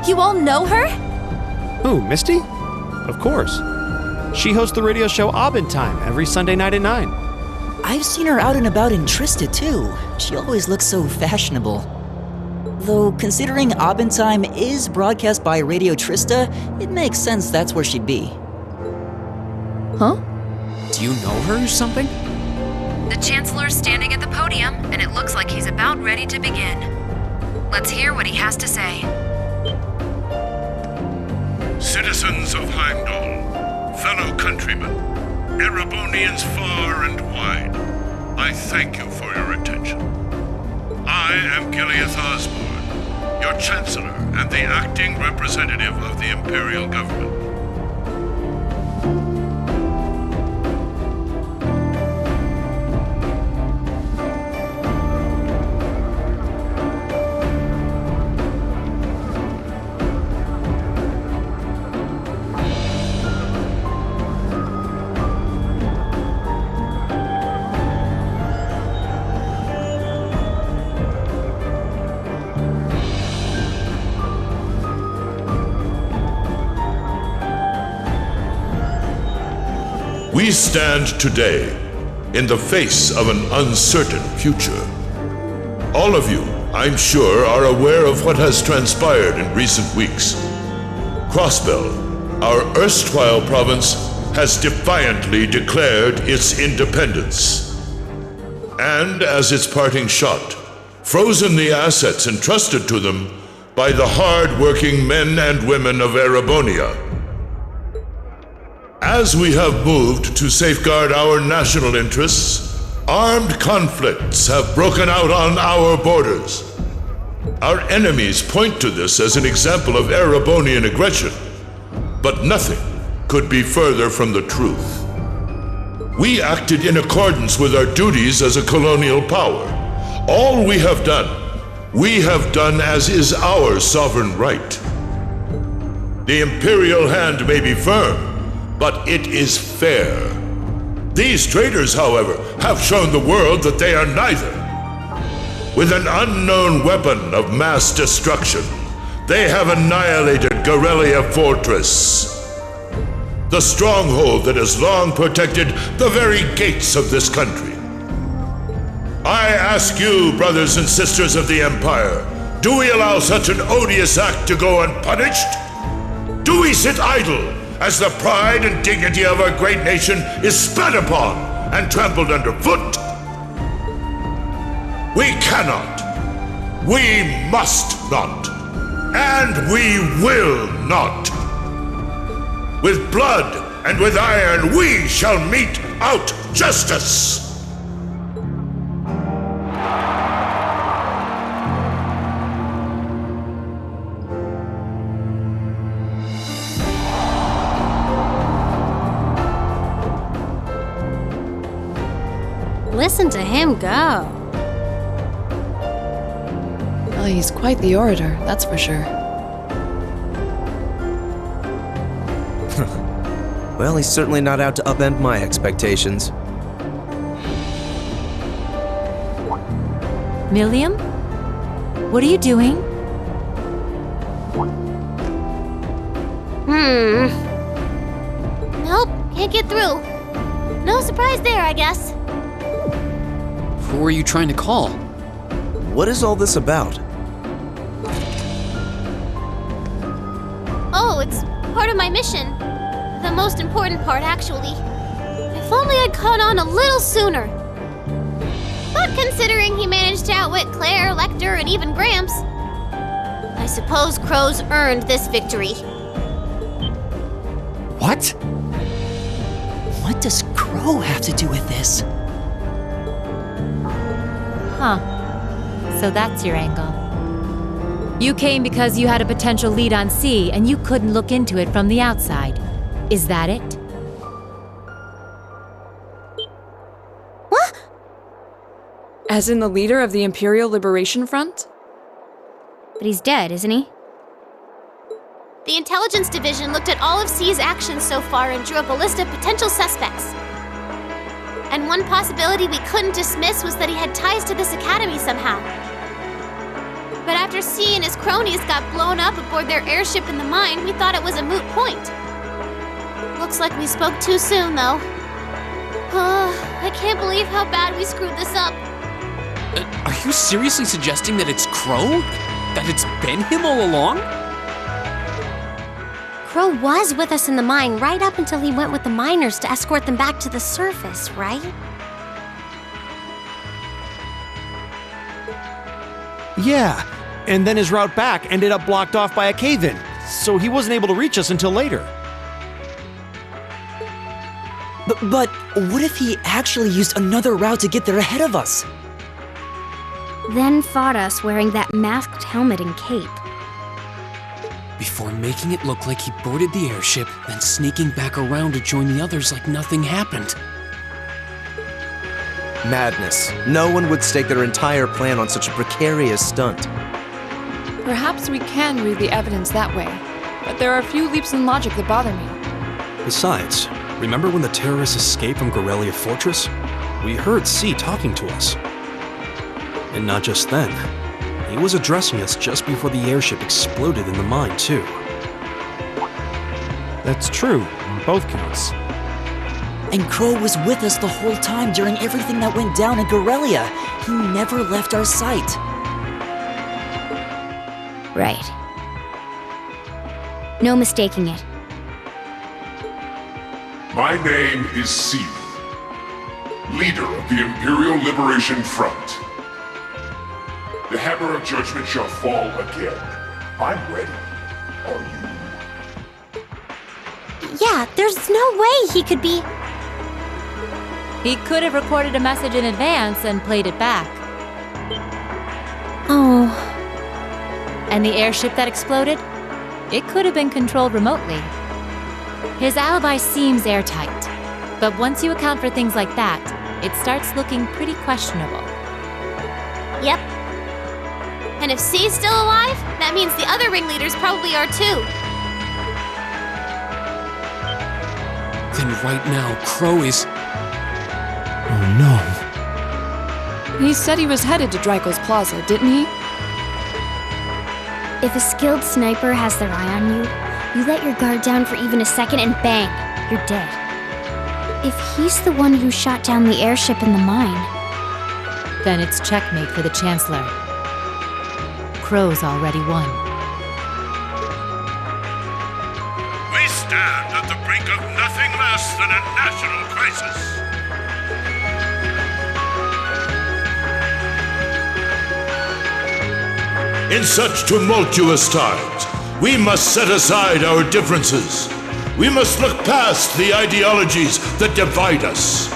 You all know her? Who, Misty? Of course. She hosts the radio show Aubin Time every Sunday night at 9. I've seen her out and about in Trista, too. She always looks so fashionable. Though, considering Aubin Time is broadcast by Radio Trista, it makes sense that's where she'd be. Huh? Do you know her or something? The Chancellor's standing at the podium, and it looks like he's about ready to begin. Let's hear what he has to say. Citizens of Heimdall, fellow countrymen, Erebonians far and wide, I thank you for your attention. I am Gileath Osborne, your Chancellor and the acting representative of the Imperial Government. We stand today in the face of an uncertain future. All of you, I'm sure, are aware of what has transpired in recent weeks. Crossbell, our erstwhile province, has defiantly declared its independence. And as its parting shot, frozen the assets entrusted to them by the hard-working men and women of Erebonia. As we have moved to safeguard our national interests, armed conflicts have broken out on our borders. Our enemies point to this as an example of Erebonian aggression, but nothing could be further from the truth. We acted in accordance with our duties as a colonial power. All we have done as is our sovereign right. The imperial hand may be firm, but it is fair. These traitors, however, have shown the world that they are neither. With an unknown weapon of mass destruction, they have annihilated Garrelia Fortress, the stronghold that has long protected the very gates of this country. I ask you, brothers and sisters of the Empire, do we allow such an odious act to go unpunished? Do we sit idle as the pride and dignity of our great nation is spat upon and trampled underfoot? We cannot, we must not, and we will not. With blood and with iron we shall mete out justice. Listen to him go. Well, he's quite the orator, that's for sure. Well, he's certainly not out to upend my expectations. Milliam? What are you doing? Nope, can't get through. No surprise there, I guess. Who are you trying to call? What is all this about? Oh, it's part of my mission. The most important part, actually. If only I'd caught on a little sooner. But considering he managed to outwit Claire, Lecter, and even Gramps, I suppose Crow's earned this victory. What? What does Crow have to do with this? Huh. So that's your angle. You came because you had a potential lead on C and you couldn't look into it from the outside. Is that it? What? As in the leader of the Imperial Liberation Front? But he's dead, isn't he? The Intelligence Division looked at all of C's actions so far and drew up a list of potential suspects. And one possibility we couldn't dismiss was that he had ties to this academy somehow. But after C and his cronies got blown up aboard their airship in the mine, we thought it was a moot point. Looks like we spoke too soon, though. I can't believe how bad we screwed this up. Are you seriously suggesting that it's Crow? That it's been him all along? Crow was with us in the mine right up until he went with the miners to escort them back to the surface, right? Yeah, and then his route back ended up blocked off by a cave-in, so he wasn't able to reach us until later. But what if he actually used another route to get there ahead of us? Then fought us wearing that masked helmet and cape. Before making it look like he boarded the airship, then sneaking back around to join the others like nothing happened. Madness. No one would stake their entire plan on such a precarious stunt. Perhaps we can read the evidence that way, but there are a few leaps in logic that bother me. Besides, remember when the terrorists escaped from Gorelia Fortress? We heard C talking to us. And not just then. He was addressing us just before the airship exploded in the mine, too. That's true, on both counts. And Crow was with us the whole time during everything that went down in Gorelia. He never left our sight. Right. No mistaking it. My name is Seath, leader of the Imperial Liberation Front. The hammer of judgment shall fall again. I'm ready. Are you? Yeah, there's no way he could be... He could have recorded a message in advance and played it back. Oh... And the airship that exploded? It could have been controlled remotely. His alibi seems airtight, but once you account for things like that, it starts looking pretty questionable. Yep. And if C's still alive, that means the other ringleaders probably are too. Then right now, Crow is... Oh no. He said he was headed to Dryko's Plaza, didn't he? If a skilled sniper has their eye on you, you let your guard down for even a second and bang, you're dead. If he's the one who shot down the airship in the mine... Then it's checkmate for the Chancellor. Crow's already won. We stand at the brink of nothing less than a national crisis. In such tumultuous times, we must set aside our differences. We must look past the ideologies that divide us.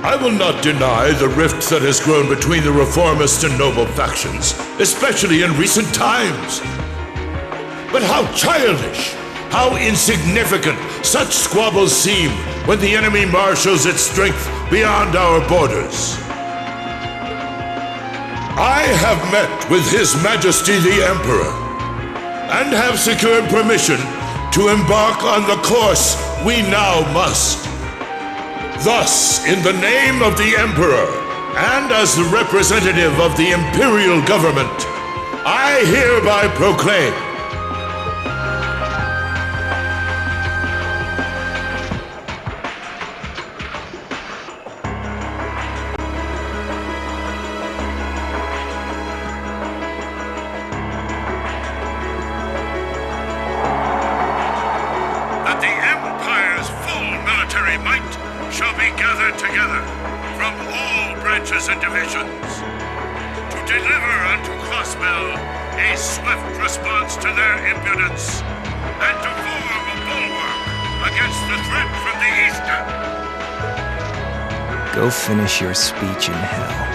I will not deny the rift that has grown between the reformist and noble factions, especially in recent times. But how childish, how insignificant such squabbles seem when the enemy marshals its strength beyond our borders. I have met with His Majesty the Emperor, and have secured permission to embark on the course we now must. Thus, in the name of the Emperor, and as the representative of the Imperial Government, I hereby proclaim that the Empire's full military might shall be gathered together from all branches and divisions to deliver unto Crossbell a swift response to their impudence and to form a bulwark against the threat from the eastern. Go finish your speech in hell.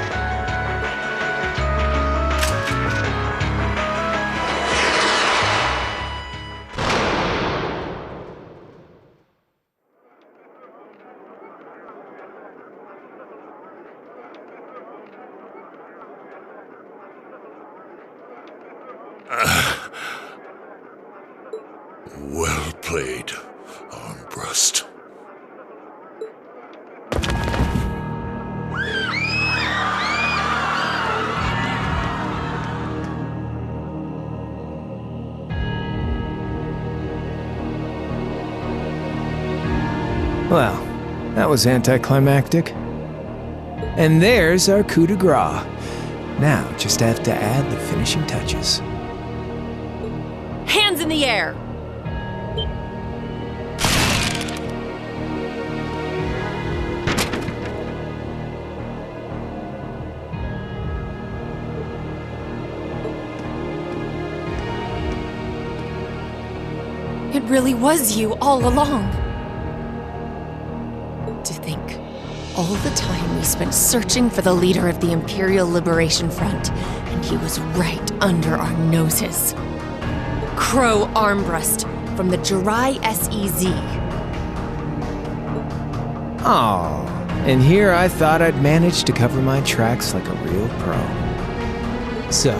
Well played, Armbrust. Well, that was anticlimactic. And there's our coup de grace. Now, just have to add the finishing touches. Hands in the air! It really was you all along. To think, all the time we spent searching for the leader of the Imperial Liberation Front, and he was right under our noses. Crow Armbrust from the Jirai SEZ. Aw, and here I thought I'd managed to cover my tracks like a real pro. So,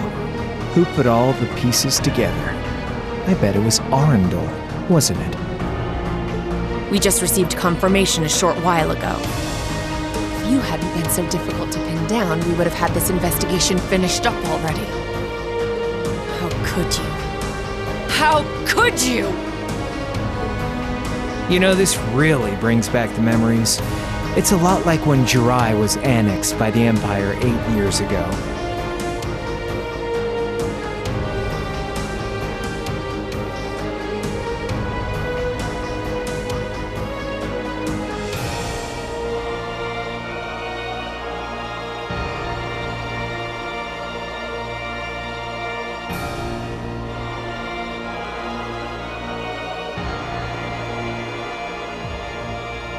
who put all the pieces together? I bet it was Arundel, wasn't it? We just received confirmation a short while ago. If you hadn't been so difficult to pin down, we would have had this investigation finished up already. How could you? How could you? You know, this really brings back the memories. It's a lot like when Jirai was annexed by the Empire 8 years ago.